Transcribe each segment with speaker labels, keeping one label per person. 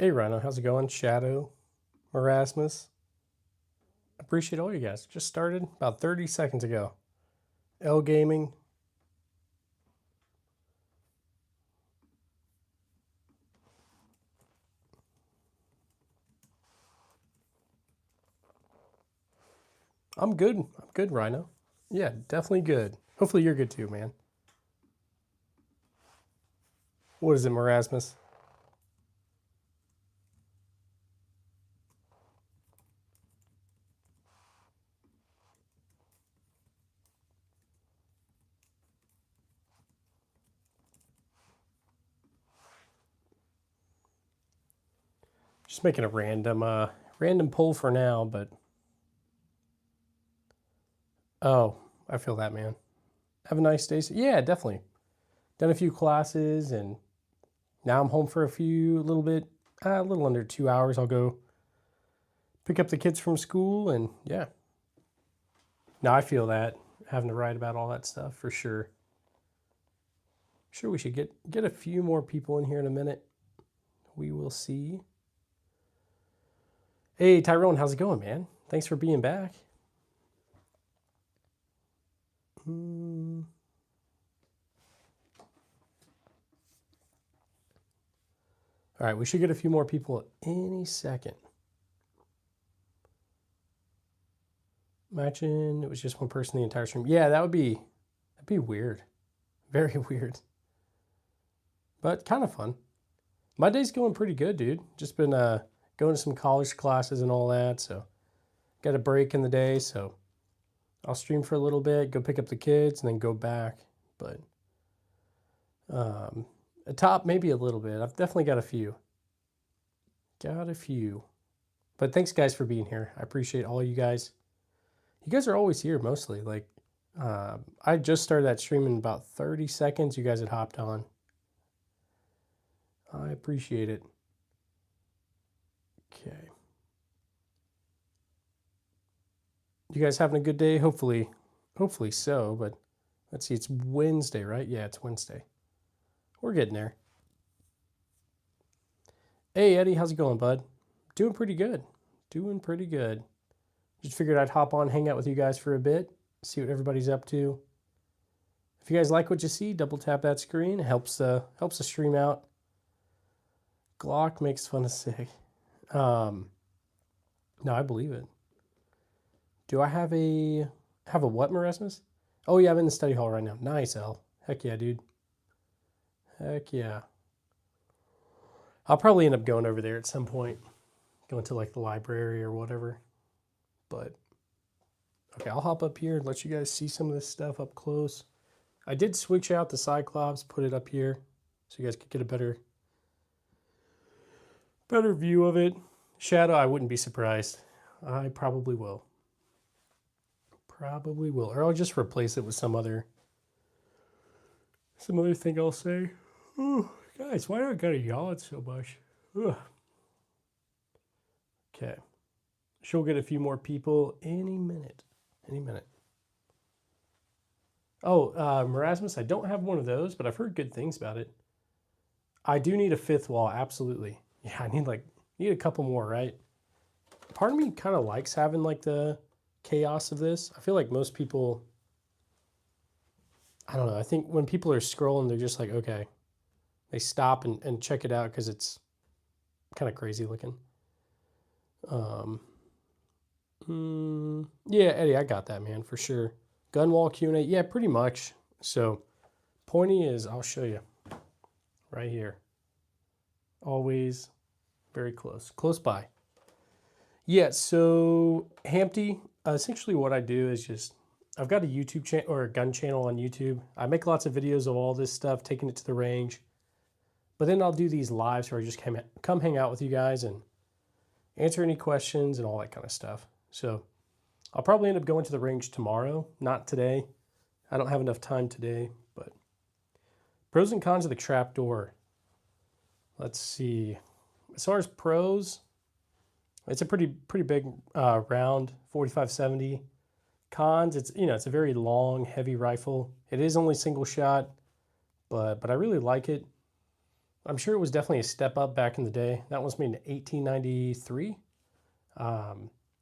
Speaker 1: Hey Rhino, how's it going? Shadow, Erasmus. Appreciate all you guys. Just started about 30 seconds ago. L Gaming. I'm good. I'm good, Rhino. Yeah, definitely good. Hopefully you're good too, man. What is it, Erasmus? Just making a random poll for now, but oh, I feel that, man. Have a nice day. Yeah, definitely. Done a few classes and now I'm home for a little under 2 hours. I'll go pick up the kids from school and yeah. No, I feel that having to write about all that stuff for sure. Sure, we should get a few more people in here in a minute. We will see. Hey, Tyrone, how's it going, man? Thanks for being back. All right, we should get a few more people any second. Imagine it was just one person the entire stream. Yeah, that'd be weird. Very weird. But kind of fun. My day's going pretty good, dude. Just been going to some college classes and all that, so got a break in the day, so I'll stream for a little bit, go pick up the kids, and then go back. But a top maybe a little bit. I've definitely got a few. But thanks, guys, for being here. I appreciate all you guys. You guys are always here, mostly. Like, I just started that stream in about 30 seconds. You guys had hopped on. I appreciate it. Okay. You guys having a good day? Hopefully so, but let's see. It's Wednesday, right? Yeah, it's Wednesday. We're getting there. Hey, Eddie, how's it going, bud? Doing pretty good. Just figured I'd hop on, hang out with you guys for a bit, see what everybody's up to. If you guys like what you see, double tap that screen. It helps the stream out. Glock makes fun of sick. No, I believe it. Do I have a what, Erasmus? Oh yeah, I'm in the study hall right now. Nice, L. Heck yeah, dude. Heck yeah. I'll probably end up going over there at some point, going to like the library or whatever. But okay, I'll hop up here and let you guys see some of this stuff up close. I did switch out the Cyclops, put it up here so you guys could get a better view of it. Shadow, I wouldn't be surprised. I probably will. Or I'll just replace it with some other thing I'll say. Ooh, guys, why do I gotta yell it so much? Ugh. Okay. She'll get a few more people any minute. Oh, Erasmus, I don't have one of those, but I've heard good things about it. I do need a fifth wall, absolutely. Yeah, I need a couple more, right? Part of me kind of likes having like the chaos of this. I feel like most people, I don't know, I think when people are scrolling, they're just like, okay. They stop and check it out because it's kind of crazy looking. Yeah, Eddie, I got that, man, for sure. Gunwall Q&A, yeah, pretty much. So pointy is, I'll show you right here. Always very close by. Yeah, so Hampty, essentially what I do is just, I've got a YouTube channel or a gun channel on YouTube. I make lots of videos of all this stuff, taking it to the range. But then I'll do these lives where I just come hang out with you guys and answer any questions and all that kind of stuff. So I'll probably end up going to the range tomorrow, not today. I don't have enough time today, but pros and cons of the trapdoor. Let's see. As far as pros, it's a pretty big round, 45-70. Cons, it's a very long, heavy rifle. It is only single shot, but I really like it. I'm sure it was definitely a step up back in the day. That was made in 1893.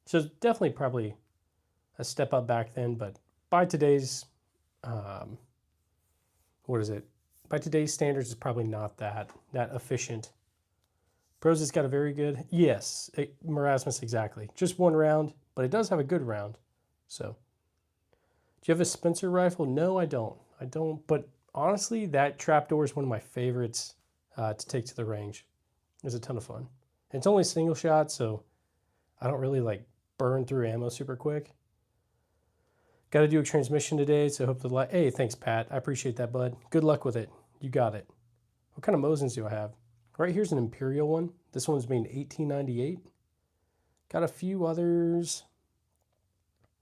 Speaker 1: So it's definitely probably a step up back then, but by today's, um, what is it? By today's standards, it's probably not that efficient. Pros has got a very good, yes, Marasmus, exactly. Just one round, but it does have a good round. So, do you have a Spencer rifle? No, I don't. I don't, but honestly, that trapdoor is one of my favorites to take to the range. It's a ton of fun. And it's only single shot, so I don't really like burn through ammo super quick. Got to do a transmission today, so hope the light. Hey, thanks, Pat. I appreciate that, bud. Good luck with it. You got it. What kind of Mosins do I have? Right here's an Imperial one. This one's made in 1898. Got a few others.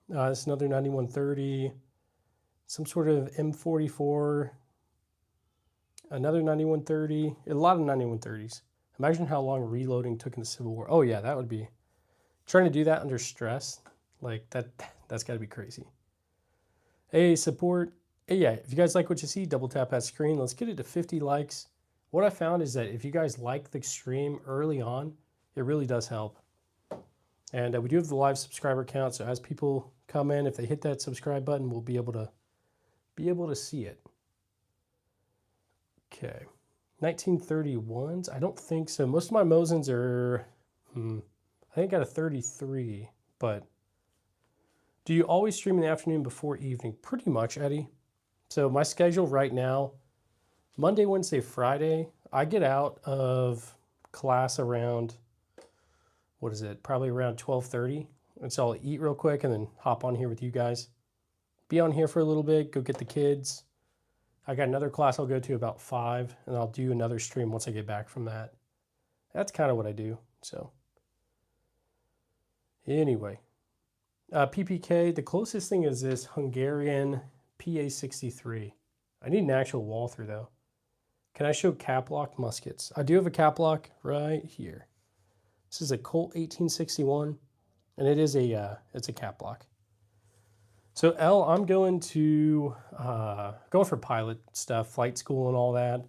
Speaker 1: This is another 9130. Some sort of M44. Another 9130. A lot of 9130s. Imagine how long reloading took in the Civil War. Oh yeah, that would be... Trying to do that under stress, like that's got to be crazy. Hey, support. Hey, yeah, if you guys like what you see, double tap that screen. Let's get it to 50 likes. What I found is that if you guys like the stream early on, it really does help. And we do have the live subscriber count, so as people come in, if they hit that subscribe button, we'll be able to see it. Okay, 1931s. I don't think so. Most of my Mosins are. I think I got a 33, but do you always stream in the afternoon before evening? Pretty much, Eddie. So my schedule right now, Monday, Wednesday, Friday, I get out of class around, what is it? Probably around 12:30. And so I'll eat real quick and then hop on here with you guys. Be on here for a little bit, go get the kids. I got another class I'll go to about 5, and I'll do another stream once I get back from that. That's kind of what I do, so... Anyway, PPK, the closest thing is this Hungarian PA-63. I need an actual wall-through, though. Can I show cap-lock muskets? I do have a cap-lock right here. This is a Colt 1861, and it is it's a cap-lock. So, L, I'm going to, going for pilot stuff, flight school and all that.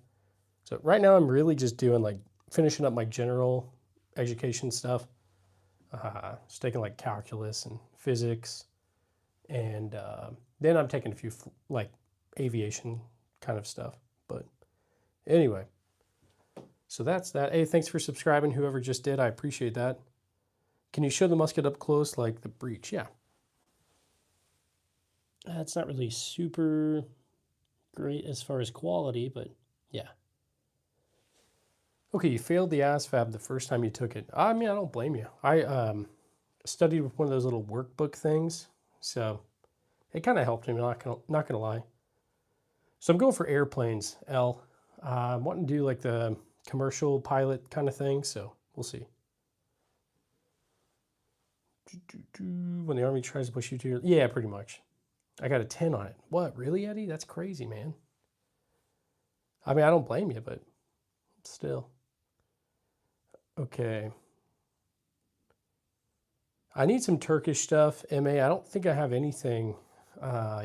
Speaker 1: So right now I'm really just doing, like, finishing up my general education stuff. Just taking like calculus and physics, and then I'm taking a few like aviation kind of stuff. But anyway, so that's that. Hey, thanks for subscribing, whoever just did. I appreciate that. Can you show the musket up close like the breech? Yeah. It's not really super great as far as quality, but yeah. Okay, you failed the ASVAB the first time you took it. I mean, I don't blame you. I studied with one of those little workbook things, so it kind of helped me, not gonna lie. So I'm going for airplanes, L. I'm wanting to do like the commercial pilot kind of thing, so we'll see. When the Army tries to push you to your... Yeah, pretty much. I got a 10 on it. What, really, Eddie? That's crazy, man. I mean, I don't blame you, but still. Okay. I need some Turkish stuff, MA. I don't think I have anything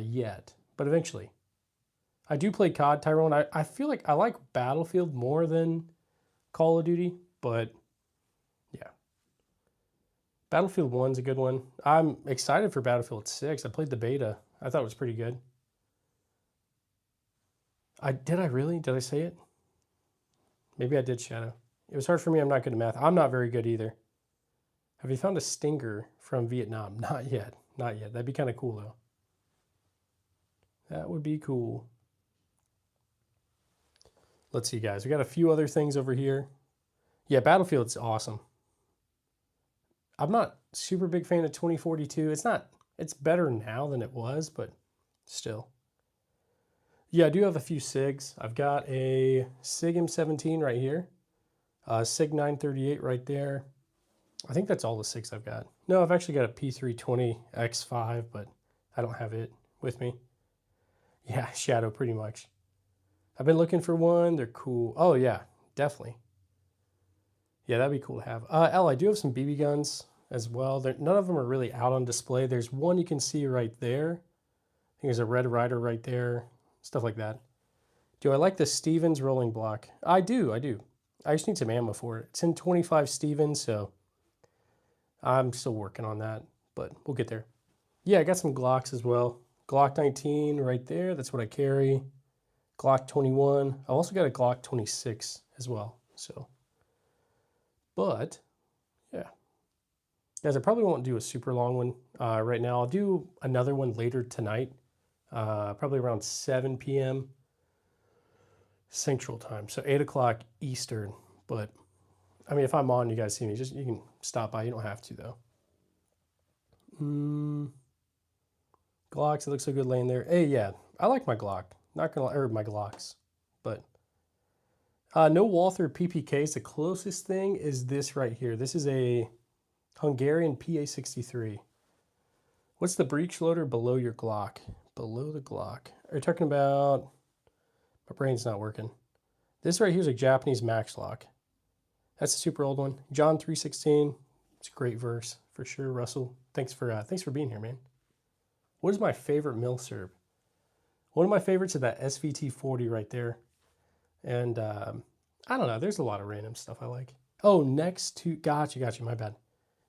Speaker 1: yet, but eventually. I do play COD, Tyrone. I feel like I like Battlefield more than Call of Duty, but yeah. Battlefield 1's a good one. I'm excited for Battlefield 6. I played the beta. I thought it was pretty good. Did I really? Did I say it? Maybe I did, Shadow. It was hard for me. I'm not good at math. I'm not very good either. Have you found a Stinger from Vietnam? Not yet. Not yet. That'd be kind of cool, though. That would be cool. Let's see, guys. We got a few other things over here. Yeah, Battlefield's awesome. I'm not super big fan of 2042. It's better now than it was, but still. Yeah, I do have a few SIGs. I've got a SIG M17 right here. SIG 938 right there. I think that's all the SIGs I've got. No, I've actually got a P320 X5, but I don't have it with me. Yeah, Shadow, pretty much. I've been looking for one. They're cool. Oh, yeah, definitely. Yeah, that'd be cool to have. L, I do have some BB guns as well. None of them are really out on display. There's one you can see right there. I think there's a Red Rider right there. Stuff like that. Do I like the Stevens rolling block? I do. I just need some ammo for it. It's in 25 Stevens, so I'm still working on that, but we'll get there. Yeah, I got some Glocks as well. Glock 19 right there. That's what I carry. Glock 21. I also got a Glock 26 as well. So, but yeah, guys, I probably won't do a super long one right now. I'll do another one later tonight, probably around 7 p.m. Central Time, so 8 o'clock Eastern. But I mean, if I'm on, you guys see me, just you can stop by. You don't have to though. Glocks, it looks so good laying there. Hey, yeah, I like my Glock. Not gonna or my Glocks, but no Walther PPKs. The closest thing is this right here. This is a Hungarian PA63. What's the breech loader below your Glock? Below the Glock. Are you talking about? My brain's not working. This right here is a Japanese max lock. That's a super old one. John 3:16. It's a great verse for sure. Russell, thanks for being here, man. What is my favorite milsurb? One of my favorites is that SVT40 right there. And I don't know. There's a lot of random stuff I like. Oh, next to got you. My bad.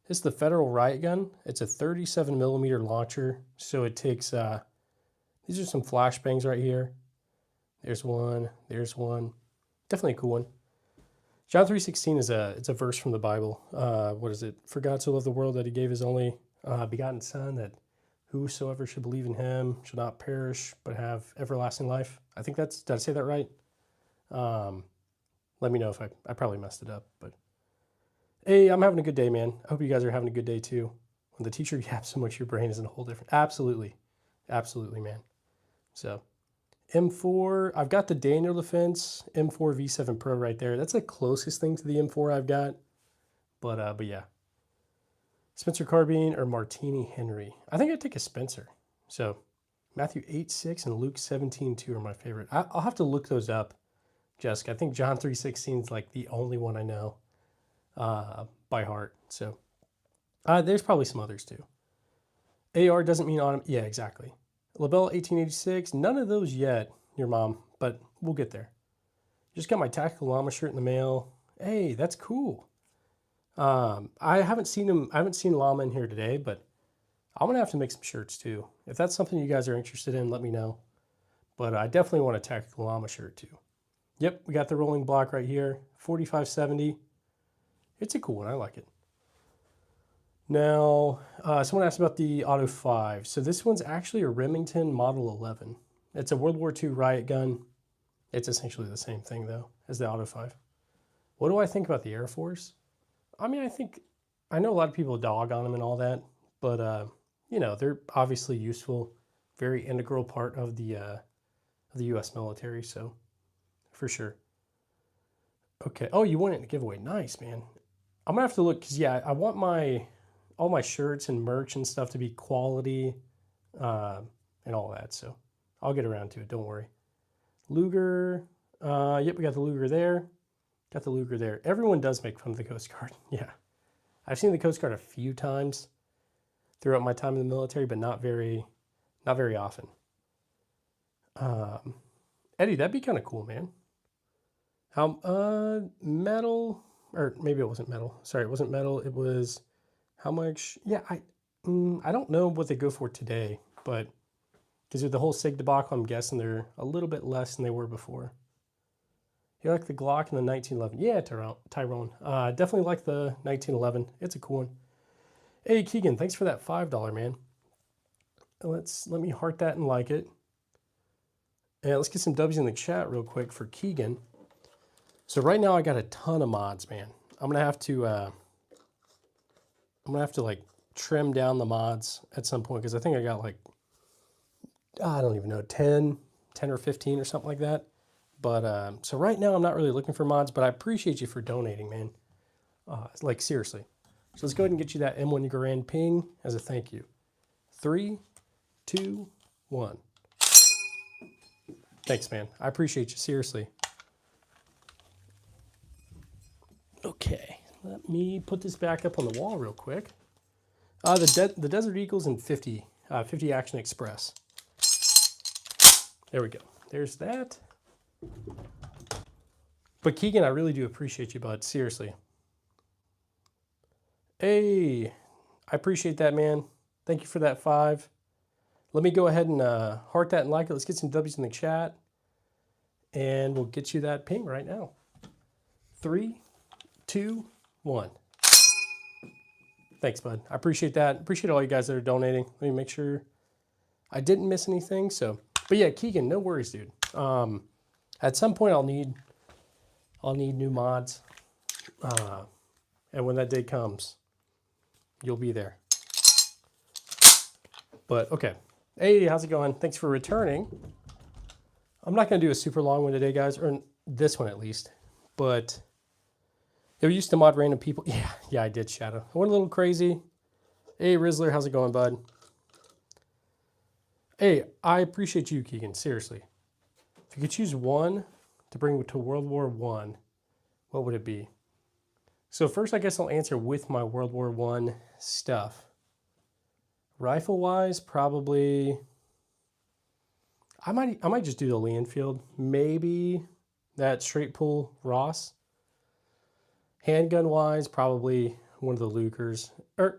Speaker 1: This is the Federal Riot Gun. It's a 37 millimeter launcher. So it takes. These are some flashbangs right here. There's one. There's one. Definitely a cool one. John 3:16 is it's a verse from the Bible. What is it? For God so loved the world that he gave his only begotten Son, that whosoever should believe in him should not perish but have everlasting life. I think that's, did I say that right? Let me know if I probably messed it up. But hey, I'm having a good day, man. I hope you guys are having a good day too. When the teacher yaps so much, your brain is in a whole different. Absolutely, man. So. M4, I've got the Daniel Defense M4 V7 Pro right there. That's the closest thing to the M4 I've got. But yeah. Spencer Carbine or Martini Henry. I think I'd take a Spencer. So Matthew 8:6 and Luke 17:2 are my favorite. I'll have to look those up, Jessica. I think John 3:16 is like the only one I know by heart. So there's probably some others too. AR doesn't mean autumn. Yeah, exactly. LaBelle 1886, none of those yet, your mom, but we'll get there. Just got my Tactical Llama shirt in the mail. Hey, that's cool. I haven't seen Llama in here today, but I'm gonna have to make some shirts too. If that's something you guys are interested in, let me know. But I definitely want a Tactical Llama shirt too. Yep, we got the rolling block right here, 4570. It's a cool one, I like it. Now, someone asked about the Auto 5. So this one's actually a Remington Model 11. It's a World War II riot gun. It's essentially the same thing, though, as the Auto 5. What do I think about the Air Force? I mean, I know a lot of people dog on them and all that, but, you know, they're obviously useful, very integral part of the U.S. military, so for sure. Okay. Oh, you won it in a giveaway. Nice, man. I'm going to have to look, because, yeah, I want all my shirts and merch and stuff to be quality and all that. So I'll get around to it. Don't worry. Luger. Yep, we got the Luger there. Got the Luger there. Everyone does make fun of the Coast Guard. Yeah. I've seen the Coast Guard a few times throughout my time in the military, but not very often. Eddie, that'd be kind of cool, man. How metal, or maybe it wasn't metal. Sorry, it wasn't metal. It was how much? Yeah, I don't know what they go for today, but because of the whole SIG debacle, I'm guessing they're a little bit less than they were before. You like the Glock and the 1911? Yeah, Tyrone. Definitely like the 1911. It's a cool one. Hey, Keegan, thanks for that $5, man. Let me heart that and like it. And let's get some W's in the chat real quick for Keegan. So right now I got a ton of mods, man. I'm gonna have to like trim down the mods at some point because I think I got like, I don't even know, 10 or 15 or something like that. But so right now I'm not really looking for mods, but I appreciate you for donating, man. Like seriously. So let's go ahead and get you that M1 Garand ping as a thank you. 3, 2, 1. Thanks, man. I appreciate you, seriously. Okay, let me put this back up on the wall real quick. The Desert Eagles and 50 Action Express. There we go. There's that. But Keegan, I really do appreciate you, bud. Seriously. Hey, I appreciate that, man. Thank you for that 5. Let me go ahead and heart that and like it. Let's get some W's in the chat. And we'll get you that ping right now. 3, 2, 1. Thanks, bud. I appreciate that. Appreciate all you guys that are donating. Let me make sure I didn't miss anything. So, but yeah, Keegan, no worries, dude. At some point, I'll need new mods, and when that day comes, you'll be there. But okay, hey, how's it going? Thanks for returning. I'm not gonna do a super long one today, guys, or this one at least. But they used to mod random people. Yeah, I did, Shadow. I went a little crazy. Hey, Rizzler, how's it going, bud? Hey, I appreciate you, Keegan. Seriously, if you could choose one to bring to World War I, what would it be? So first, I guess I'll answer with my World War I stuff. Rifle-wise, probably, I might just do the Lee Enfield. Maybe that straight pull Ross. Handgun-wise, probably one of the Lukers. Or,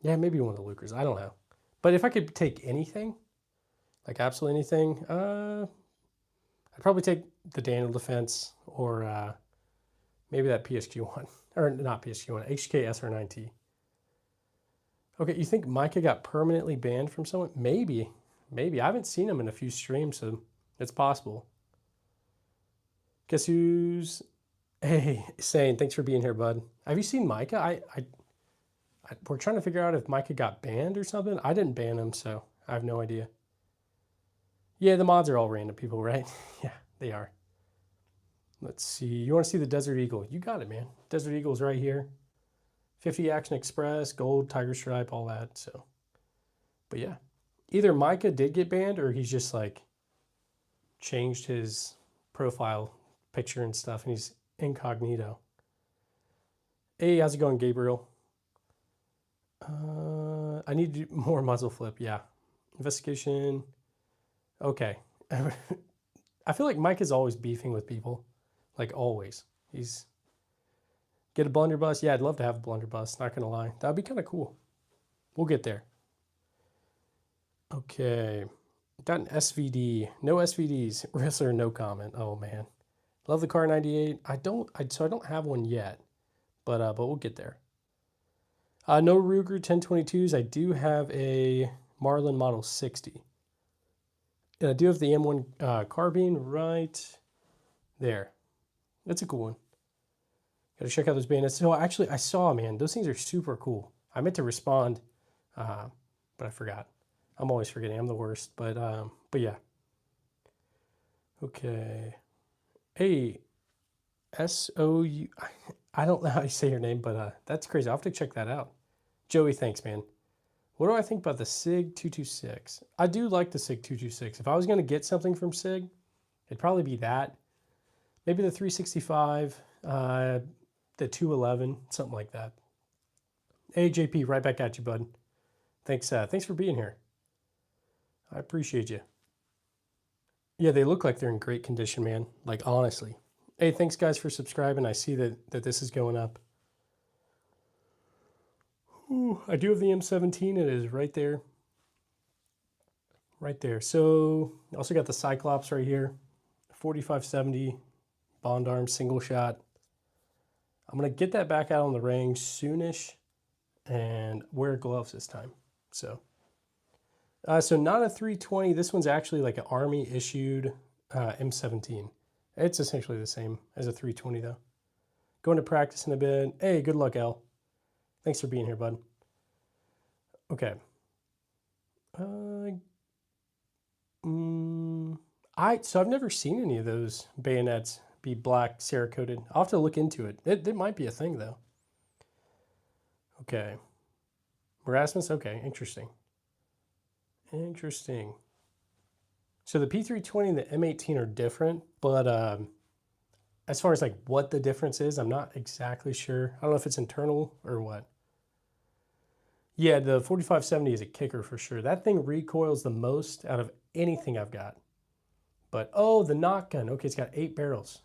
Speaker 1: yeah, maybe one of the Lukers. I don't know. But if I could take anything, like absolutely anything, I'd probably take the Daniel Defense or maybe that PSG-1. Or not PSG-1, HK SR9T. Okay, you think Micah got permanently banned from someone? Maybe. Maybe. I haven't seen him in a few streams, so it's possible. Guess who's... Hey, Sane, thanks for being here, bud. Have you seen Micah? We're trying to figure out if Micah got banned or something. I didn't ban him, so I have no idea. Yeah, the mods are all random people, right? Yeah, they are. Let's see. You want to see the Desert Eagle? You got it, man. Desert Eagle's right here. 50 Action Express, gold, tiger stripe, all that. So, but yeah, either Micah did get banned or he's just like changed his profile picture and stuff and he's incognito. Hey, how's it going, Gabriel? I need to do more muzzle flip. Yeah. Investigation. Okay. I feel like Mike is always beefing with people. Like always. He's get a blunderbuss. Yeah, I'd love to have a blunderbuss. Not going to lie. That would be kind of cool. We'll get there. Okay. Got an SVD. No SVDs. Wrestler, no comment. Oh, man. Love the Car 98. I don't have one yet. But we'll get there. No Ruger 1022s. I do have a Marlin Model 60. And I do have the M1 carbine right there. That's a cool one. Got to check out those bayonets. So actually, I saw, man, those things are super cool. I meant to respond, but I forgot. I'm always forgetting. I'm the worst. But yeah. Okay. Hey, SOU. I don't know how you say your name, but that's crazy. I'll have to check that out. Joey, thanks, man. What do I think about the SIG 226? I do like the SIG 226. If I was going to get something from SIG, it'd probably be that. Maybe the 365, the 211, something like that. Hey, JP, right back at you, bud. Thanks for being here. I appreciate you. Yeah, they look like they're in great condition, man. Like, honestly. Hey, thanks, guys, for subscribing. I see that this is going up. Ooh, I do have the M17. It is right there. Right there. So, I also got the Cyclops right here. 4570 Bond Arm single shot. I'm going to get that back out on the range soonish and wear gloves this time. So not a 320. This one's actually like an Army issued M17. It's essentially the same as a 320 though. Going to practice in a bit. Hey, good luck, Al. Thanks for being here, bud. Okay. So I've never seen any of those bayonets be black Cerakoted. I'll have to look into it. It might be a thing though. Okay. Erasmus, okay, interesting. Interesting. So the P320 and the M18 are different, but as far as like what the difference is, I'm not exactly sure. I don't know if it's internal or what. Yeah, the 4570 is a kicker for sure. That thing recoils the most out of anything I've got. But, oh, the knock gun. Okay, it's got 8 barrels.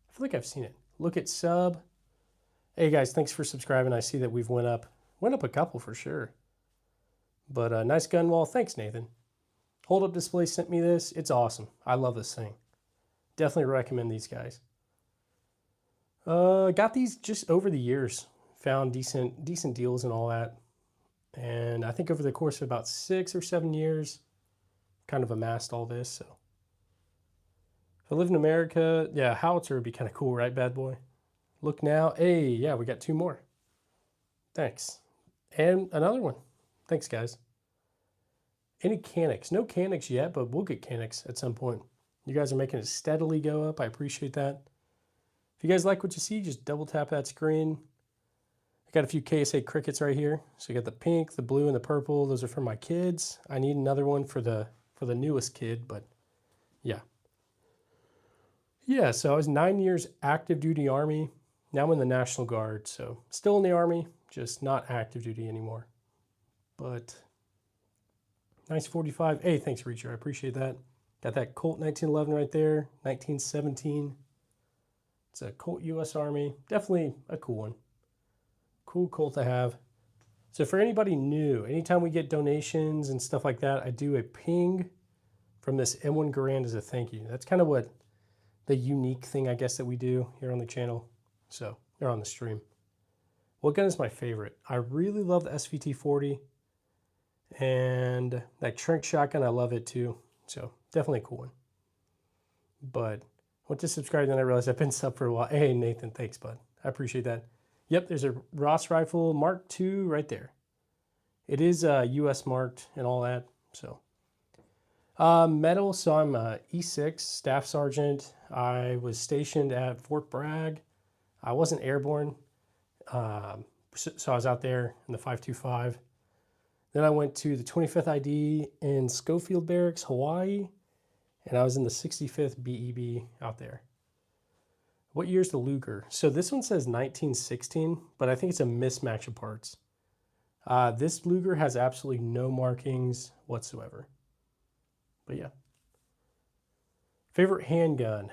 Speaker 1: I feel like I've seen it. Look at sub. Hey, guys, thanks for subscribing. I see that we've went up a couple for sure. But nice gun wall. Thanks, Nathan. Hold Up Display sent me this. It's awesome. I love this thing. Definitely recommend these guys. Got these just over the years. Found decent deals and all that. And I think over the course of about 6 or 7 years, kind of amassed all this. So if I lived in America, yeah, howitzer would be kind of cool, right, bad boy? Look now. Hey, yeah, we got 2 more. Thanks. And another one. Thanks, guys. Any Canics? No Canics yet, but we'll get Canics at some point. You guys are making it steadily go up. I appreciate that. If you guys like what you see, just double tap that screen. I got a few KSA crickets right here. So you got the pink, the blue, and the purple. Those are for my kids. I need another one for the newest kid, but yeah. Yeah, so I was 9 years active duty Army. Now I'm in the National Guard, so still in the Army, just not active duty anymore. But nice 45. Hey, thanks, Reacher. I appreciate that. Got that Colt 1911 right there, 1917. It's a Colt U.S. Army. Definitely a cool one. Cool Colt to have. So for anybody new, anytime we get donations and stuff like that, I do a ping from this M1 Garand as a thank you. That's kind of what the unique thing, I guess, that we do here on the channel. So, or on the stream. What gun is my favorite? I really love the SVT-40. And that Trink shotgun, I love it too. So, definitely a cool one. But I went to subscribe, then I realized I've been sub for a while. Hey, Nathan, thanks, bud. I appreciate that. Yep, there's a Ross rifle, Mark II right there. It is US marked and all that, so. Medal, so I'm a E6 Staff Sergeant. I was stationed at Fort Bragg. I wasn't airborne, so I was out there in the 525. Then I went to the 25th ID in Schofield Barracks, Hawaii, and I was in the 65th BEB out there. What year's the Luger? So this one says 1916, but I think it's a mismatch of parts. This Luger has absolutely no markings whatsoever. But yeah. Favorite handgun?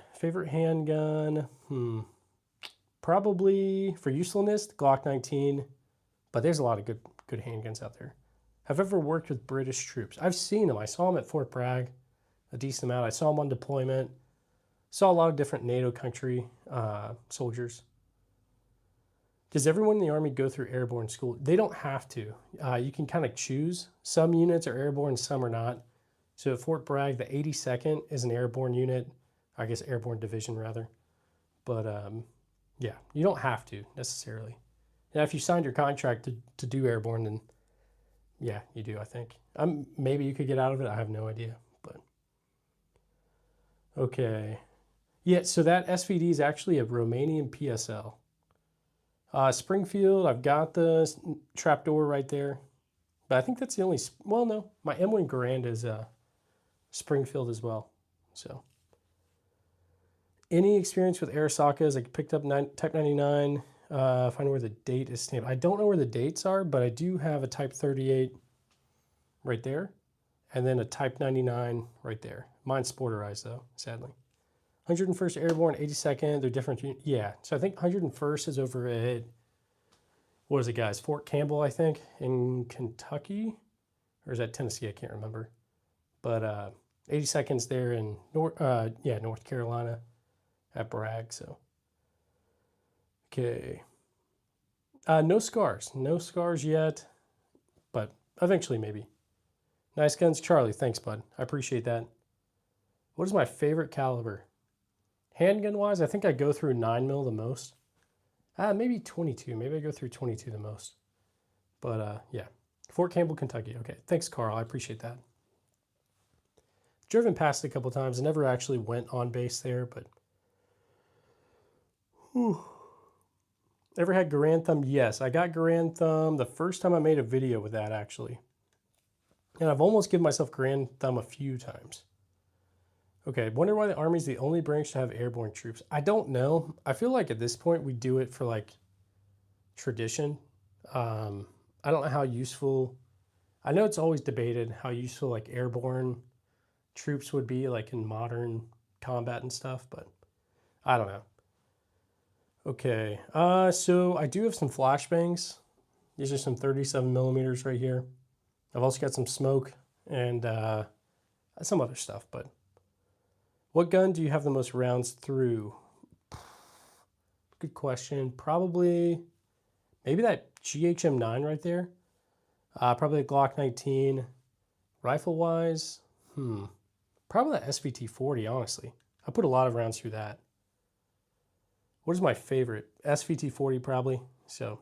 Speaker 1: Probably for usefulness, the Glock 19. But there's a lot of good handguns out there. Have ever worked with British troops? I've seen them. I saw them at Fort Bragg a decent amount. I saw them on deployment. Saw a lot of different NATO country soldiers. Does everyone in the Army go through airborne school? They don't have to. You can kind of choose. Some units are airborne, some are not. So at Fort Bragg, the 82nd is an airborne unit. I guess airborne division, rather. But yeah, you don't have to necessarily. Now, if you signed your contract to do airborne, then yeah, you do, I think. Maybe you could get out of it. I have no idea. But okay. Yeah, so that SVD is actually a Romanian PSL. Springfield, I've got the trapdoor right there. But I think that's the only, well, no, my M1 Garand is Springfield as well. So, any experience with Arasakas? I picked up Type 99. Find where the date is stamped. I don't know where the dates are, but I do have a Type 38 right there. And then a Type 99 right there. Mine's sporterized though, sadly. 101st Airborne, 82nd, they're different. Yeah, so I think 101st is over at, what is it, guys? Fort Campbell, I think, in Kentucky? Or is that Tennessee? I can't remember. But 82nd's there in North Carolina at Bragg, so. Okay. No scars. No scars yet, but eventually maybe. Nice guns, Charlie. Thanks, bud. I appreciate that. What is my favorite caliber? Handgun-wise, I think I go through 9mm the most. Maybe 22. Maybe I go through 22 the most. But yeah, Fort Campbell, Kentucky. Okay, thanks, Carl. I appreciate that. Driven past it a couple times. I never actually went on base there, but. Whew. Ever had Garand Thumb? Yes, I got Garand Thumb the first time I made a video with that, actually. And I've almost given myself Garand Thumb a few times. Okay, wonder why the Army's the only branch to have airborne troops. I don't know. I feel like at this point we do it for like tradition. I don't know how useful. I know it's always debated how useful like airborne troops would be like in modern combat and stuff, but I don't know. Okay, so I do have some flashbangs. These are some 37 millimeters right here. I've also got some smoke and some other stuff, but what gun do you have the most rounds through? Good question. Probably, maybe that GHM-9 right there. Probably a Glock 19. Rifle-wise, probably that SVT-40, honestly. I put a lot of rounds through that. What is my favorite? SVT-40 probably. So,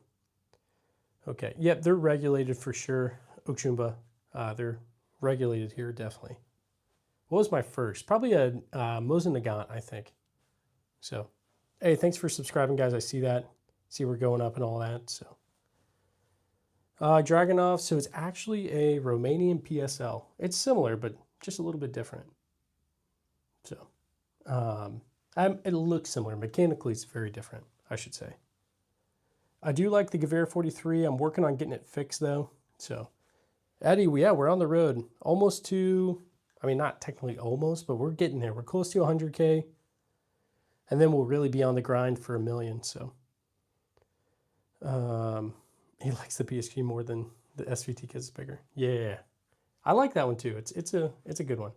Speaker 1: okay. Yep, they're regulated for sure. Ochumba, they're regulated here, definitely. What was my first? Probably a Mosin Nagant, I think. So, hey, thanks for subscribing, guys. I see that. See we're going up and all that. So, Dragunov. So it's actually a Romanian PSL. It's similar, but just a little bit different. So, it looks similar. Mechanically, it's very different, I should say. I do like the Gewehr 43. I'm working on getting it fixed, though. So, Eddie, yeah, we're on the road. Almost to, I mean, not technically almost, but we're getting there. We're close to 100K. And then we'll really be on the grind for 1 million. So, he likes the PSG more than the SVT because it's bigger. Yeah, I like that one too. It's a good one.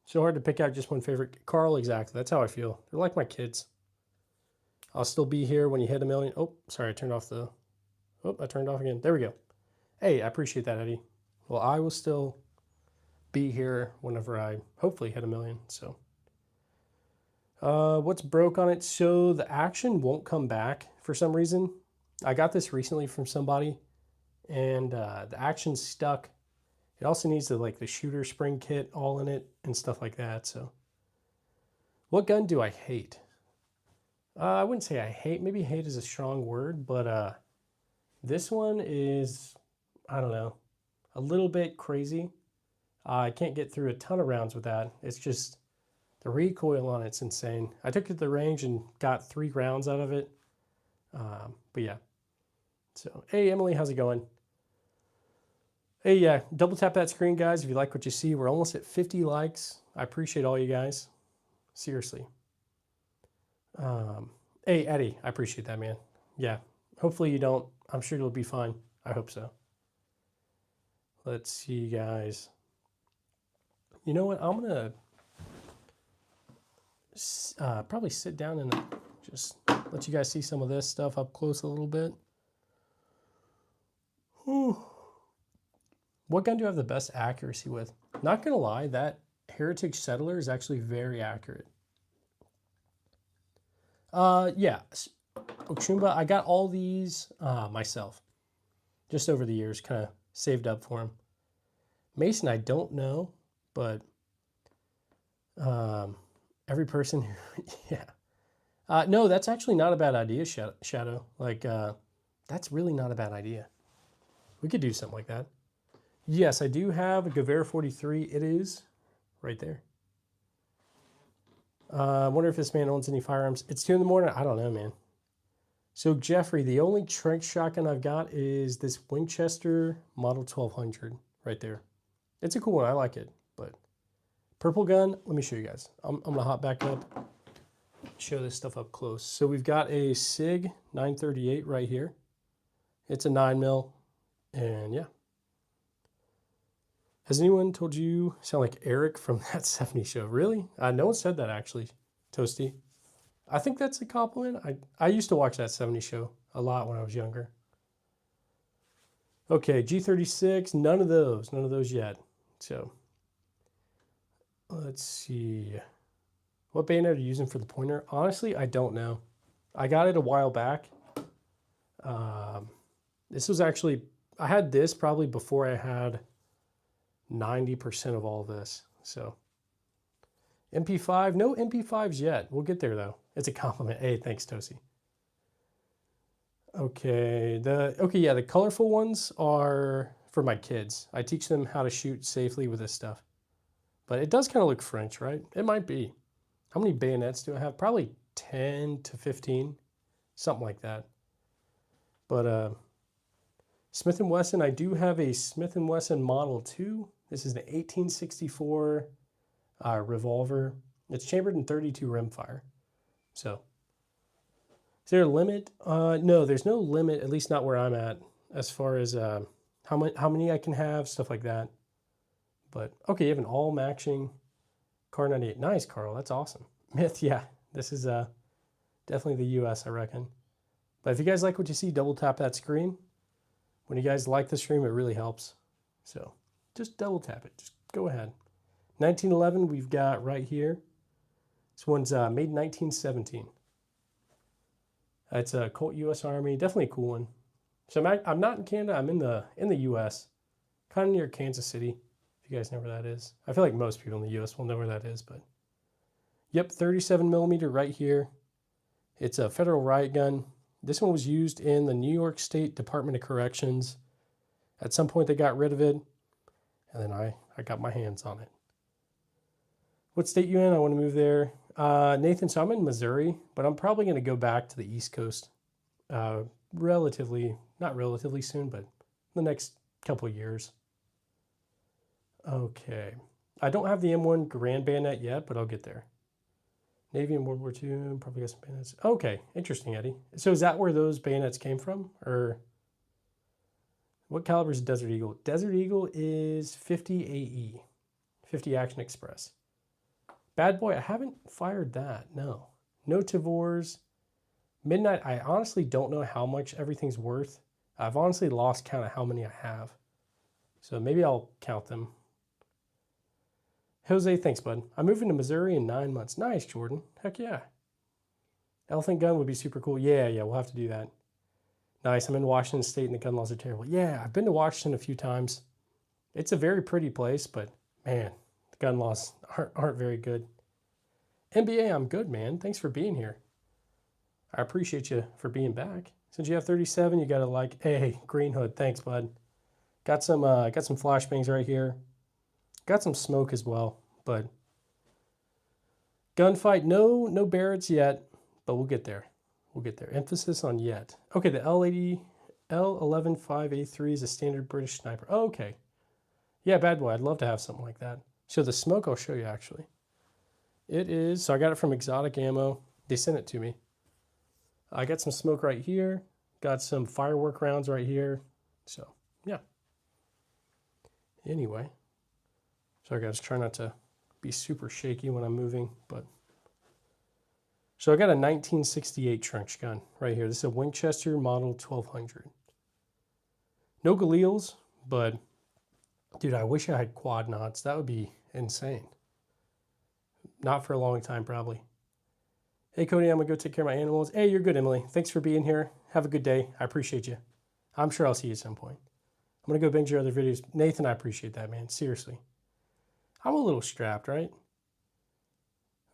Speaker 1: So hard to pick out just one favorite. Carl, exactly. That's how I feel. They're like my kids. I'll still be here when you hit 1 million. Oh, sorry, I turned off the. Oh, I turned off again. There we go. Hey, I appreciate that, Eddie. Well, I will still be here whenever I hopefully hit 1 million. So. What's broke on it? So the action won't come back for some reason. I got this recently from somebody, and the action's stuck. It also needs the shooter spring kit all in it and stuff like that. So, what gun do I hate? I wouldn't say I hate. Maybe hate is a strong word, but this one is, I don't know, a little bit crazy. I can't get through a ton of rounds with that. It's just. The recoil on it's insane. I took it to the range and got 3 rounds out of it. But yeah. So, hey, Emily, how's it going? Hey, yeah, double tap that screen, guys, if you like what you see. We're almost at 50 likes. I appreciate all you guys. Seriously. Hey, Eddie, I appreciate that, man. Yeah, hopefully you don't. I'm sure it'll be fine. I hope so. Let's see, guys. You know what? I'm going to... probably sit down and just let you guys see some of this stuff up close a little bit. Whew. What gun do I have the best accuracy with? Not gonna lie, that Heritage Settler is actually very accurate. Yeah, Ochumba, I got all these myself, just over the years, kind of saved up for them. Mason, I don't know, but every person who, yeah. No, that's actually not a bad idea, Shadow. That's really not a bad idea. We could do something like that. Yes, I do have a Gewehr 43. It is right there. I wonder if this man owns any firearms. It's 2 in the morning. I don't know, man. So, Jeffrey, the only trench shotgun I've got is this Winchester Model 1200 right there. It's a cool one. I like it, but... Purple gun, let me show you guys. I'm going to hop back up, show this stuff up close. So we've got a SIG 938 right here. It's a 9mm, and yeah. Has anyone told you sound like Eric from that 70s show? Really? No one said that, actually, Toasty. I think that's a compliment. I used to watch that 70s show a lot when I was younger. Okay, G36, none of those yet. So... Let's see. What bayonet are you using for the pointer? Honestly, I don't know. I got it a while back. This was actually, I had this probably before I had 90% of all this. So, MP5, no MP5s yet. We'll get there though. It's a compliment. Hey, thanks, Tosi. Okay, yeah, the colorful ones are for my kids. I teach them how to shoot safely with this stuff. But it does kind of look French, right? It might be. How many bayonets do I have? Probably 10 to 15, something like that. But Smith & Wesson, I do have a Smith & Wesson Model 2. This is an 1864 revolver. It's chambered in 32 rimfire. So, is there a limit? No, there's no limit, at least not where I'm at, as far as how many I can have, stuff like that. But, okay, you have an all-matching Car 98. Nice, Carl. That's awesome. Myth, yeah. This is definitely the US, I reckon. But if you guys like what you see, double tap that screen. When you guys like the stream, it really helps. So just double tap it. Just go ahead. 1911 we've got right here. This one's made in 1917. It's a Colt US Army. Definitely a cool one. So I'm not in Canada. I'm in the US. Kind of near Kansas City. If you guys know where that is. I feel like most people in the US will know where that is. But yep, 37 millimeter right here. It's a federal riot gun. This one was used in the New York State Department of Corrections. At some point they got rid of it, and then I got my hands on it. What state you in? I want to move there. Nathan, so I'm in Missouri, but I'm probably going to go back to the East Coast not relatively soon, but the next couple of years. Okay. I don't have the M1 Grand Bayonet yet, but I'll get there. Navy in World War II, probably got some bayonets. Okay, interesting, Eddie. So is that where those bayonets came from? Or what caliber is Desert Eagle? Desert Eagle is 50 AE, 50 Action Express. Bad Boy, I haven't fired that, no. No Tavors. Midnight, I honestly don't know how much everything's worth. I've honestly lost count of how many I have. So maybe I'll count them. Jose, thanks, bud. I'm moving to Missouri in 9 months. Nice, Jordan. Heck yeah. Elephant gun would be super cool. Yeah, we'll have to do that. Nice. I'm in Washington State and the gun laws are terrible. Yeah, I've been to Washington a few times. It's a very pretty place, but man, the gun laws aren't very good. NBA, I'm good, man. Thanks for being here. I appreciate you for being back. Since you have 37, you got to like, hey, Green Hood. Thanks, bud. Got some flashbangs right here. Got some smoke as well, but gunfight, no Barretts yet, but we'll get there. We'll get there. Emphasis on yet. Okay, the L115A3 is a standard British sniper. Oh, okay. Yeah, Bad Boy, I'd love to have something like that. So the smoke, I'll show you actually. It is, so I got it from Exotic Ammo. They sent it to me. I got some smoke right here. Got some firework rounds right here. So, yeah. Anyway. Sorry guys, try not to be super shaky when I'm moving, but. So I got a 1968 trench gun right here. This is a Winchester Model 1200. No Galils, but dude, I wish I had quad knots. That would be insane. Not for a long time, probably. Hey Cody, I'm gonna go take care of my animals. Hey, you're good, Emily. Thanks for being here. Have a good day. I appreciate you. I'm sure I'll see you at some point. I'm gonna go binge your other videos. Nathan, I appreciate that, man. Seriously. I'm a little strapped, right?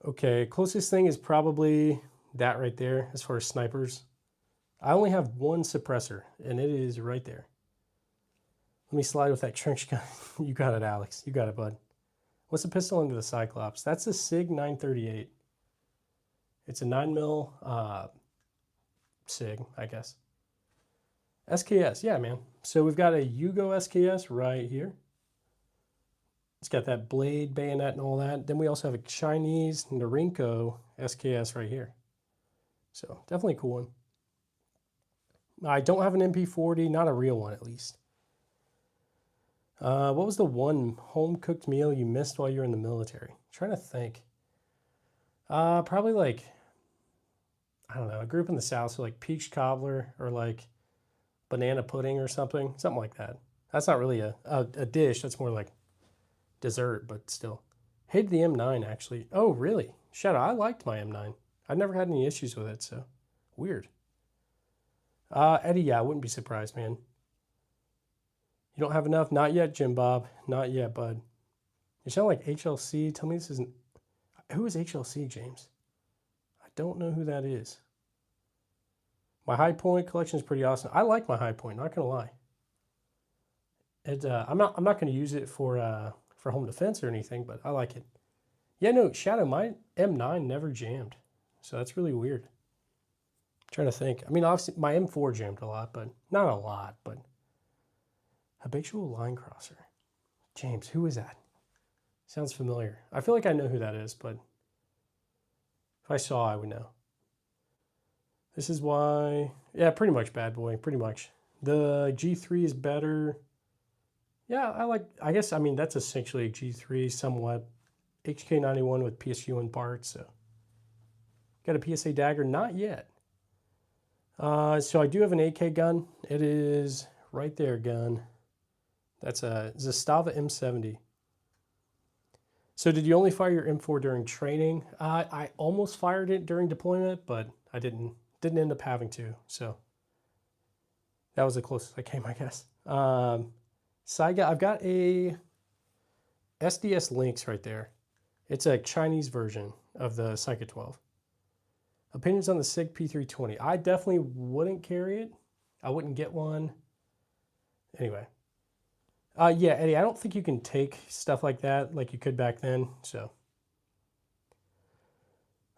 Speaker 1: Okay, closest thing is probably that right there as far as snipers. I only have one suppressor, and it is right there. Let me slide with that trench gun. You got it, Alex. You got it, bud. What's the pistol under the Cyclops? That's a SIG 938. It's a 9mm SIG, I guess. SKS, yeah, man. So we've got a Yugo SKS right here. It's got that blade, bayonet, and all that. Then we also have a Chinese Norinco SKS right here. So definitely a cool one. I don't have an MP40, not a real one at least. What was the one home-cooked meal you missed while you were in the military? I'm trying to think. Probably like, I don't know, I grew up in the South, so like peach cobbler or like banana pudding or something like that. That's not really a dish, that's more like dessert, but still. Hated the M9 actually. Oh, really? Shadow, I liked my M9. I've never had any issues with it, so weird. Eddie, yeah, I wouldn't be surprised, man. You don't have enough? Not yet, Jim Bob. Not yet, bud. You sound like HLC. Tell me this isn't... Who is HLC, James? I don't know who that is. My High Point collection is pretty awesome. I like my High Point, not gonna lie. I'm not gonna use it for home defense or anything, but I like it. Yeah, no, Shadow, my M9 never jammed. So that's really weird. I'm trying to think. I mean, obviously my M4 jammed a lot, but not a lot, but habitual line crosser. James, who is that? Sounds familiar. I feel like I know who that is, but if I saw, I would know. This is why, yeah, pretty much bad boy, pretty much. The G3 is better. Yeah, I guess, I mean, that's essentially a G3 somewhat. HK91 with PSU parts, so. Got a PSA dagger? Not yet. So I do have an AK gun. It is right there, gun. That's a Zastava M70. So did you only fire your M4 during training? I almost fired it during deployment, but I didn't end up having to. So that was the closest I came, I guess. Saiga, I've got a SDS Lynx right there. It's a Chinese version of the Saiga 12. Opinions on the SIG P320. I definitely wouldn't carry it. I wouldn't get one. Anyway. Yeah, Eddie, I don't think you can take stuff like that like you could back then. So,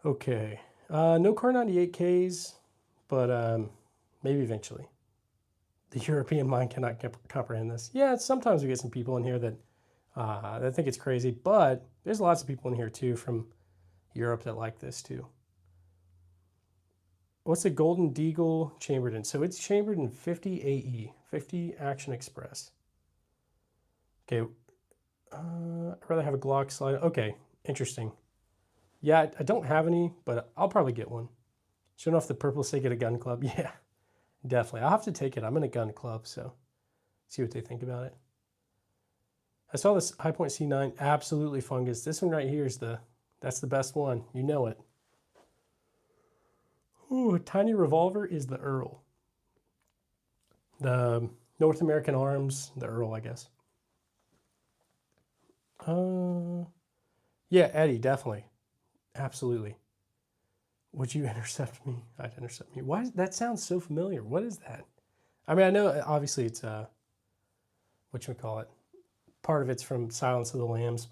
Speaker 1: okay. No Car 98Ks, but maybe eventually. The European mind cannot comprehend this. Yeah, sometimes we get some people in here that think it's crazy, but there's lots of people in here too from Europe that like this too. What's a Golden Deagle chambered in? So it's chambered in 50 AE, 50 Action Express. Okay, I'd rather have a Glock slide. Okay, interesting. Yeah, I don't have any, but I'll probably get one. Showing off the purple say get a gun club. Yeah, definitely. I'll have to take it. I'm in a gun club, so see what they think about it. I saw this High Point C9. Absolutely fungus. This one right here is that's the best one. You know it. Ooh, tiny revolver is the Earl. The North American Arms, the Earl, I guess. Yeah, Eddie, definitely. Absolutely. Would you intercept me? I'd intercept me. Why? That sounds so familiar. What is that? I mean, I know obviously it's whatchamacallit. Part of it's from Silence of the Lambs,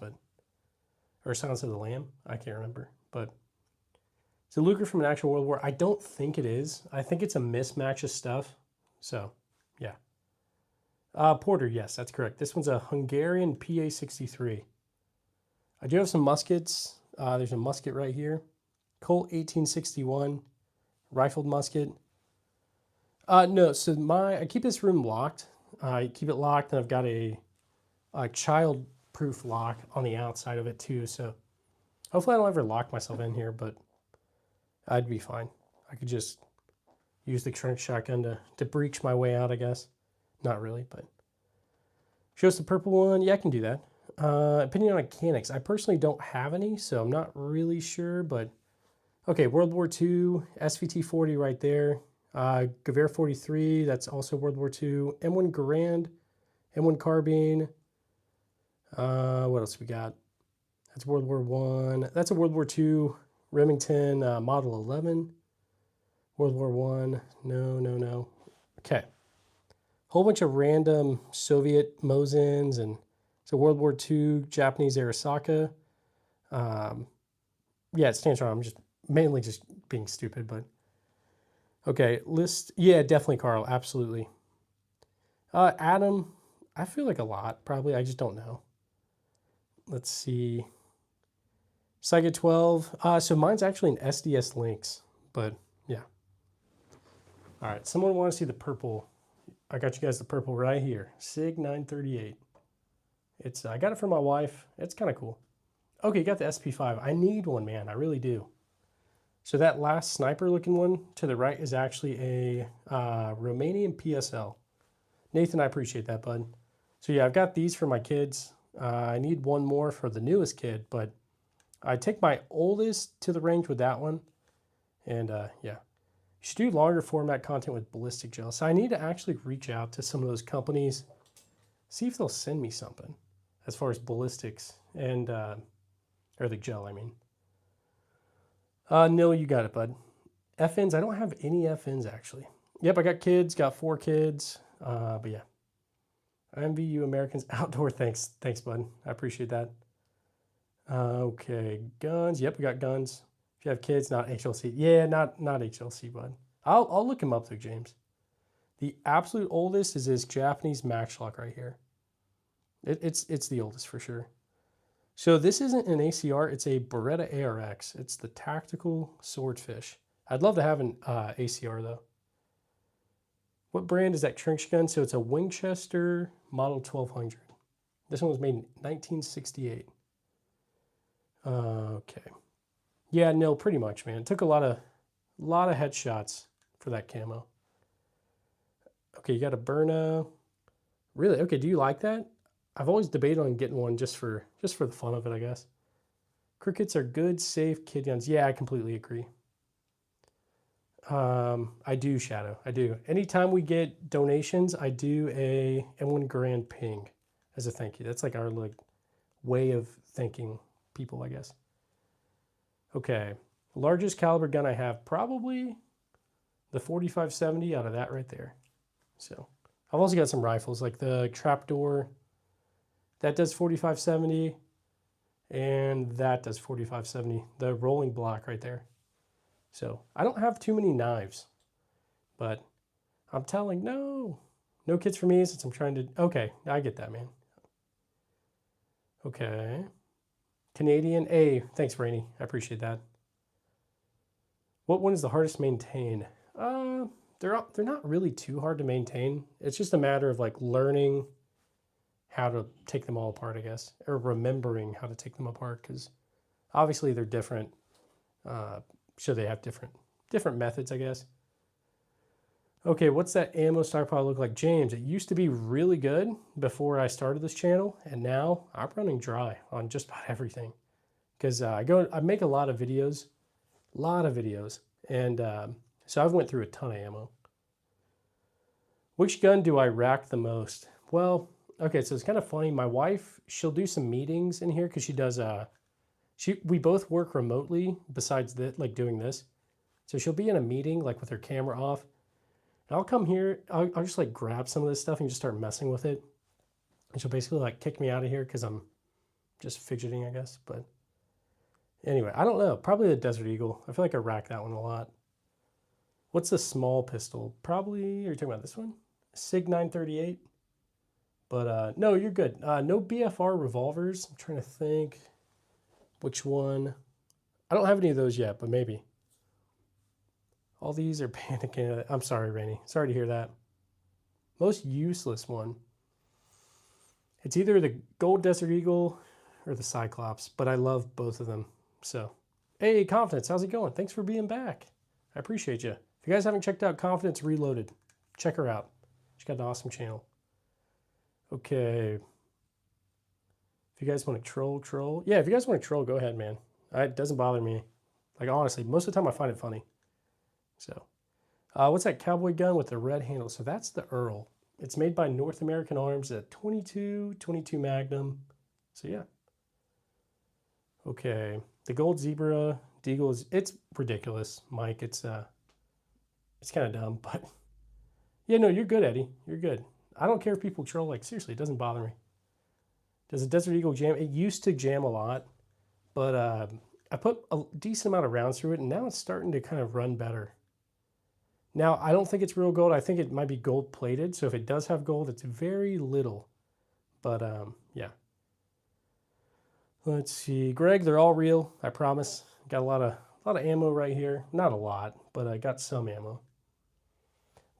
Speaker 1: or Silence of the Lamb. I can't remember, but it's a Luger from an actual World War. I don't think it is. I think it's a mismatch of stuff. So, yeah. Porter, yes, that's correct. This one's a Hungarian PA-63. I do have some muskets. There's a musket right here. Colt 1861, rifled musket. No, so I keep this room locked. I keep it locked, and I've got a child-proof lock on the outside of it too. So hopefully I don't ever lock myself in here, but I'd be fine. I could just use the current shotgun to breach my way out, I guess. Not really, but show us the purple one. Yeah, I can do that. Opinion on mechanics. I personally don't have any, so I'm not really sure, but okay, World War II, SVT 40 right there. Gewehr 43, that's also World War II. M1 Garand, M1 Carbine. What else we got? That's World War I. That's a World War II Remington Model 11. World War I. No. Okay. Whole bunch of random Soviet Mosins, and so World War II Japanese Arisaka. Yeah, it stands wrong. I'm just mainly just being stupid, but okay. List. Yeah, definitely Carl. Absolutely. Adam, I feel like a lot. Probably. I just don't know. Let's see. Saiga 12. So mine's actually an SDS Lynx, but yeah. All right. Someone want to see the purple. I got you guys the purple right here. SIG 938. I got it for my wife. It's kind of cool. Okay, you got the SP5. I need one, man. I really do. So that last sniper looking one to the right is actually a Romanian PSL. Nathan, I appreciate that, bud. So yeah, I've got these for my kids. I need one more for the newest kid, but I take my oldest to the range with that one. And yeah, you should do longer format content with ballistic gel. So I need to actually reach out to some of those companies, see if they'll send me something as far as ballistics and, or the gel, I mean. No, you got it, bud. FNs, I don't have any FNs actually. Yep, I got kids, got 4 kids, but yeah. MVU Americans Outdoor, thanks, bud. I appreciate that. Okay, guns. Yep, we got guns. If you have kids, not HLC. Yeah, not HLC, bud. I'll look him up though, James. The absolute oldest is this Japanese Maxlock right here. It's the oldest for sure. So this isn't an ACR, it's a Beretta ARX. It's the tactical swordfish. I'd love to have an ACR though. What brand is that trench gun? So it's a Winchester Model 1200. This one was made in 1968. Okay. Yeah, no, pretty much, man. It took a lot of headshots for that camo. Okay, you got a Berna. Really? Okay, do you like that? I've always debated on getting one just for the fun of it, I guess. Crickets are good, safe kid guns. Yeah, I completely agree. I do, Shadow. I do. Anytime we get donations, I do a M1 Grand ping as a thank you. That's like our way of thanking people, I guess. Okay, largest caliber gun I have, probably the 4570 out of that right there. So I've also got some rifles like the trapdoor. That does 4570, and that does 4570. The rolling block right there. So I don't have too many knives, but I'm telling no kits for me since I'm trying to. Okay, I get that, man. Okay, Canadian A. Thanks, Rainey. I appreciate that. What one is the hardest to maintain? They're not really too hard to maintain. It's just a matter of like learning how to take them all apart, I guess, or remembering how to take them apart, because obviously they're different. So they have different methods, I guess. Okay, what's that ammo stockpile look like? James, it used to be really good before I started this channel, and now I'm running dry on just about everything. Because I make a lot of videos, and so I've went through a ton of ammo. Which gun do I rack the most? Well, okay, so it's kind of funny. My wife, she'll do some meetings in here because she does we both work remotely besides that, like doing this. So she'll be in a meeting like with her camera off. And I'll come here, I'll just like grab some of this stuff and just start messing with it. And she'll basically like kick me out of here because I'm just fidgeting, I guess. But anyway, I don't know. Probably the Desert Eagle. I feel like I rack that one a lot. What's the small pistol? Probably, are you talking about this one? Sig 938. But no, you're good. No BFR revolvers. I'm trying to think which one. I don't have any of those yet, but maybe. All these are panicking. I'm sorry, Rainey. Sorry to hear that. Most useless one. It's either the Gold Desert Eagle or the Cyclops, but I love both of them. So, hey, Confidence, how's it going? Thanks for being back. I appreciate you. If you guys haven't checked out Confidence Reloaded, check her out. She's got an awesome channel. Okay. If you guys want to troll. Yeah, if you guys want to troll, go ahead, man. It doesn't bother me. Like, honestly, most of the time I find it funny. So, what's that cowboy gun with the red handle? So that's the Earl. It's made by North American Arms, a 22 Magnum. So yeah. Okay, the Gold Zebra Deagle it's ridiculous, Mike. It's kind of dumb, but yeah, no, you're good, Eddie. You're good. I don't care if people troll. Like seriously, it doesn't bother me. Does a Desert Eagle jam? It used to jam a lot, but I put a decent amount of rounds through it, and now it's starting to kind of run better. Now, I don't think it's real gold. I think it might be gold plated. So if it does have gold, it's very little. But yeah. Let's see. Greg, they're all real. I promise. Got a lot of ammo right here. Not a lot, but I got some ammo.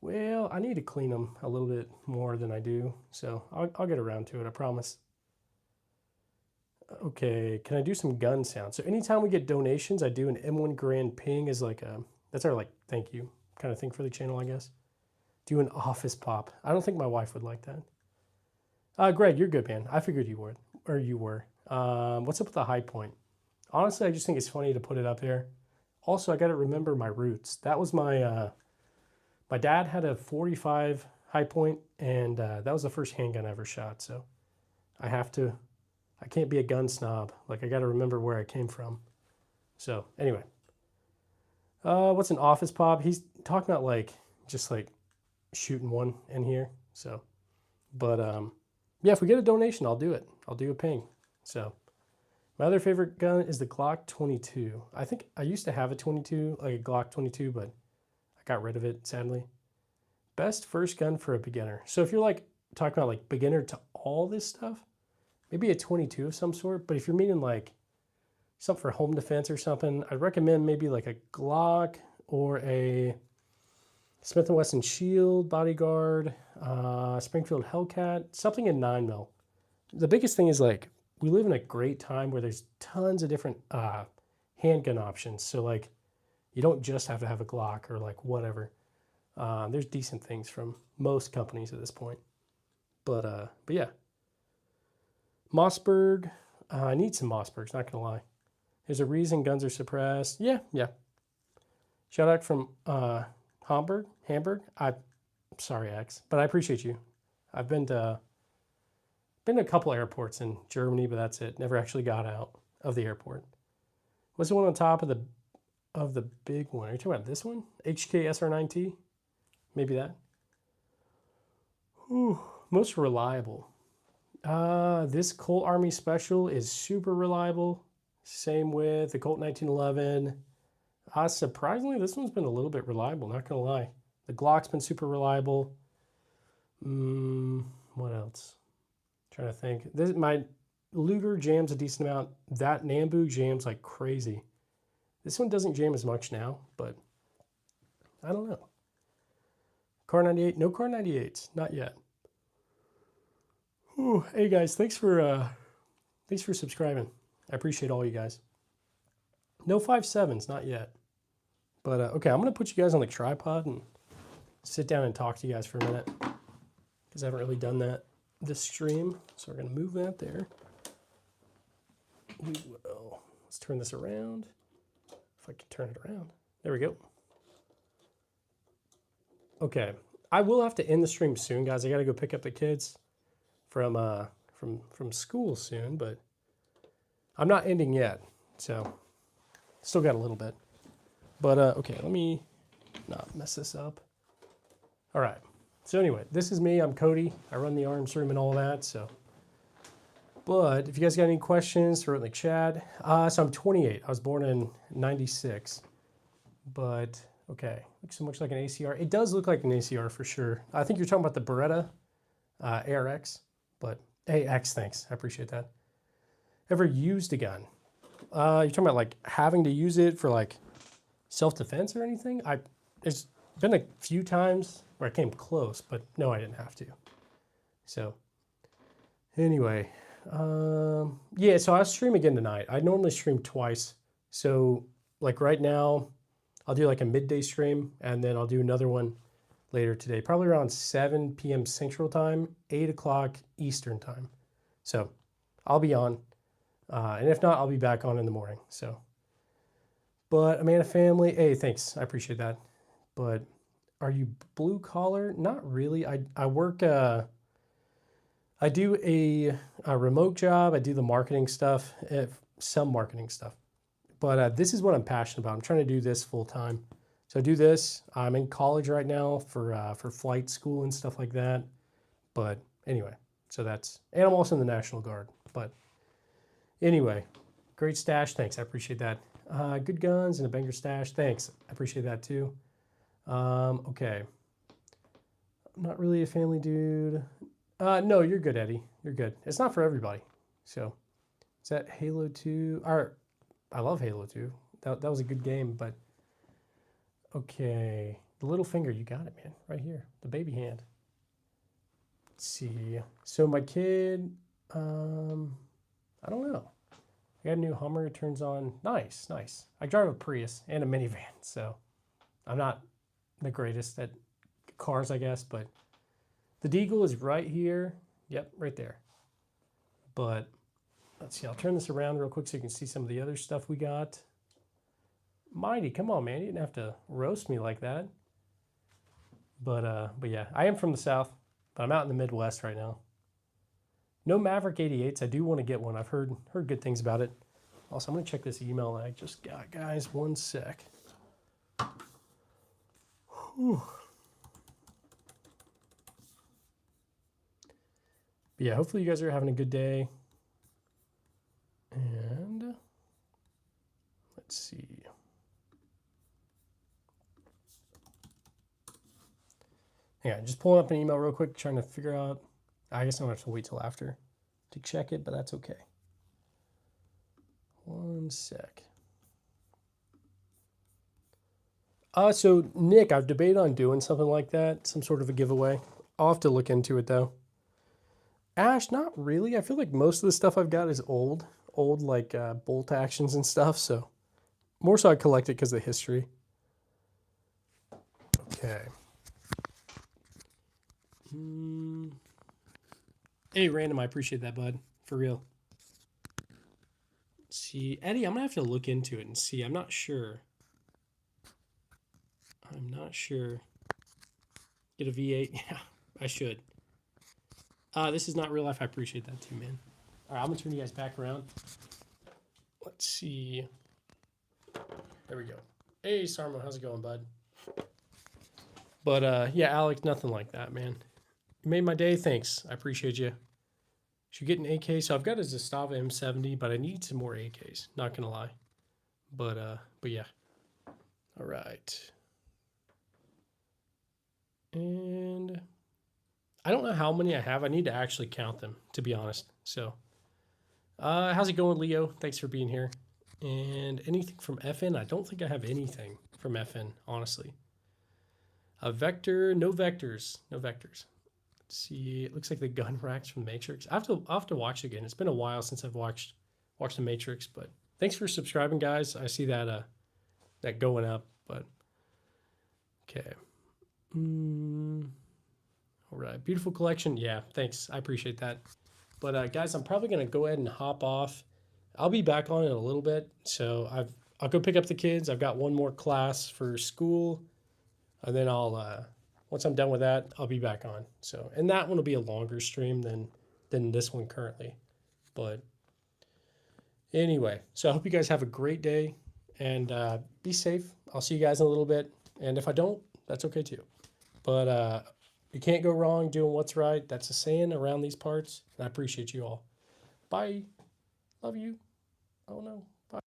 Speaker 1: Well, I need to clean them a little bit more than I do. So I'll get around to it. I promise. Okay, can I do some gun sounds? So anytime we get donations, I do an M1 Grand ping as like that's our like thank you kind of thing for the channel, I guess. Do an office pop. I don't think my wife would like that. Greg, you're good, man. I figured you would, or you were. What's up with the high point? Honestly, I just think it's funny to put it up there. Also, I got to remember my roots. That was my dad had a 45 high point, and that was the first handgun I ever shot. So I can't be a gun snob. Like I got to remember where I came from. So anyway. What's an office pop? He's talking about like just like shooting one in here. So, but yeah, if we get a donation, I'll do it. I'll do a ping. So, my other favorite gun is the Glock 22. I think I used to have a 22, like a Glock 22, but I got rid of it sadly. Best first gun for a beginner. So if you're like talking about like beginner to all this stuff, maybe a 22 of some sort. But if you're meaning like something for home defense or something, I'd recommend maybe like a Glock or a Smith & Wesson Shield, Bodyguard, Springfield Hellcat, something in 9mm. The biggest thing is like we live in a great time where there's tons of different handgun options. So like you don't just have to have a Glock or like whatever. There's decent things from most companies at this point. But yeah, Mossberg. I need some Mossbergs, not gonna lie. There's a reason guns are suppressed. Yeah. Shout out from Hamburg. I'm sorry, X, but I appreciate you. I've been to a couple airports in Germany, but that's it. Never actually got out of the airport. What's the one on top of the big one? Are you talking about this one? HK SR9T? Maybe that. Ooh, most reliable. This Colt Army Special is super reliable. Same with the Colt 1911. Surprisingly, this one's been a little bit reliable, not gonna lie. The Glock's been super reliable. What else? Trying to think. My Luger jams a decent amount. That Nambu jams like crazy. This one doesn't jam as much now, but I don't know. Car 98, no Car 98s, not yet. Ooh, hey guys, thanks for subscribing. I appreciate all you guys. No 5.7s, not yet. But okay, I'm gonna put you guys on the tripod and sit down and talk to you guys for a minute because I haven't really done that this stream. So we're gonna move that there. We will. Let's turn this around. If I can turn it around. There we go. Okay, I will have to end the stream soon, guys. I gotta go pick up the kids from school soon, but I'm not ending yet, so still got a little bit. But okay, let me not mess this up. All right. So anyway, this is me. I'm Cody. I run the arms room and all that. So, but if you guys got any questions, throw it in the chat. So I'm 28. I was born in '96. But okay, looks so much like an ACR. It does look like an ACR for sure. I think you're talking about the Beretta ARX. But hey, X, thanks. I appreciate that. Ever used a gun? You're talking about like having to use it for like self-defense or anything? There's been a few times where I came close, but no, I didn't have to. So anyway, yeah, so I'll stream again tonight. I normally stream twice. So like right now, I'll do like a midday stream and then I'll do another one later today, probably around 7 p.m. Central Time, 8 o'clock Eastern Time. So I'll be on. And if not, I'll be back on in the morning. So, but Amanda family, hey, thanks. I appreciate that. But are you blue collar? Not really. I work, I do a remote job. I do the marketing stuff, some marketing stuff. But this is what I'm passionate about. I'm trying to do this full time. So I do this. I'm in college right now for flight school and stuff like that. But anyway, so that's, and I'm also in the National Guard. But anyway, great stash. Thanks. I appreciate that. Good guns and a banger stash. Thanks. I appreciate that too. Okay. I'm not really a family dude. No, you're good, Eddie. You're good. It's not for everybody. So is that Halo 2? I love Halo 2. That was a good game, but okay. The little finger, you got it, man. Right here. The baby hand. Let's see. So my kid, I don't know. I got a new Hummer. It turns on. Nice, nice. I drive a Prius and a minivan, so I'm not the greatest at cars, I guess, but the Deagle is right here. Yep, right there. But let's see. I'll turn this around real quick so you can see some of the other stuff we got. Mighty, come on, man. You didn't have to roast me like that. But yeah, I am from the South, but I'm out in the Midwest right now. No Maverick 88s. I do want to get one. I've heard good things about it. Also, I'm going to check this email that I just got, guys. One sec. Whew. But yeah, hopefully you guys are having a good day. And let's see. Yeah, just pulling up an email real quick, trying to figure out. I guess I'm going to have to wait till after. to check it, but that's okay. One sec. So Nick, I've debated on doing something like that, some sort of a giveaway. I'll have to look into it though. Ash, not really. I feel like most of the stuff I've got is old like bolt actions and stuff. So more so I collect it because of the history. Okay. Hey, random, I appreciate that, bud. For real. Let's see, Eddie, I'm gonna have to look into it and see. I'm not sure. Get a V8. Yeah, I should. This is not real life. I appreciate that too, man. All right, I'm gonna turn you guys back around. Let's see. There we go. Hey, Sarmo, how's it going, bud? But yeah, Alex, nothing like that, man. You made my day. Thanks. I appreciate you. Should get an AK. So I've got a Zastava M70, but I need some more AKs. Not gonna lie. But yeah. All right. And I don't know how many I have. I need to actually count them, to be honest. So, how's it going, Leo? Thanks for being here. And anything from FN? I don't think I have anything from FN, honestly. A vector, no vectors. Let's see, it looks like the gun racks from the Matrix. I'll have to watch it again. It's been a while since I've watched the Matrix, but thanks for subscribing, guys. I see that that going up, but okay. All right, beautiful collection. Yeah, thanks. I appreciate that. But guys, I'm probably gonna go ahead and hop off. I'll be back on in a little bit. So I'll go pick up the kids. I've got one more class for school, and then I'll once I'm done with that, I'll be back on. So, and that one will be a longer stream than this one currently. But anyway, so I hope you guys have a great day and be safe. I'll see you guys in a little bit. And if I don't, that's okay too. But you can't go wrong doing what's right. That's a saying around these parts. And I appreciate you all. Bye. Love you. Oh no.